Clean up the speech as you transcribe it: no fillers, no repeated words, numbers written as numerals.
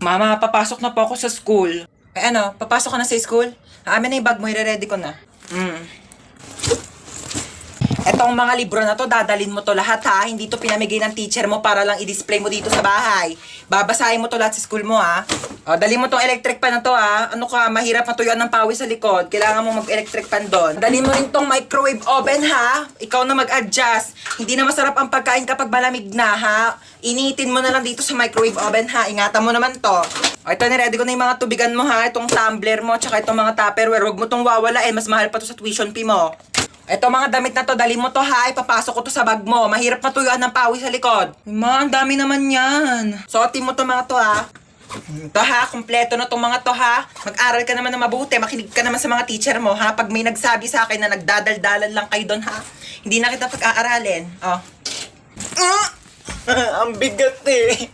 Mama, papasok na po ako sa school. Eh ano, papasok ka na sa school? Amin na yung bag mo, i-ready ko na. Etong mga libro na to, dadalin mo to lahat ha. Hindi to pinamigay ng teacher mo para lang i-display mo dito sa bahay. Babasahin mo to lahat sa school mo ha. O, dali mo tong electric pan na to ha. Ano ka, mahirap matuyuan ng pawis sa likod. Kailangan mo mag-electric pan doon. Dali mo rin tong microwave oven ha. Ikaw na mag-adjust. Hindi na masarap ang pagkain kapag malamig na ha. Initin mo na lang dito sa microwave oven ha. Ingatan mo naman to. O, ito, niready ko na yung mga tubigan mo ha. Itong tumbler mo, tsaka itong mga tupperware. Huwag mo tong wawala mas mahal pa to sa tuition fee mo. Ito mga damit na to, dali mo to ha, ipapasok ko to sa bag mo. Mahirap matuyuan ng pawis sa likod. Ma, ang dami naman yan. Suotin mo to mga to ha. Ito ha, kumpleto na tong mga to ha. Mag-aral ka naman na mabuti, makinig ka naman sa mga teacher mo ha. Pag may nagsabi sa akin na nagdadaldalan lang kayo doon ha, hindi na kita pag-aaralin. Oh. Ang bigat eh.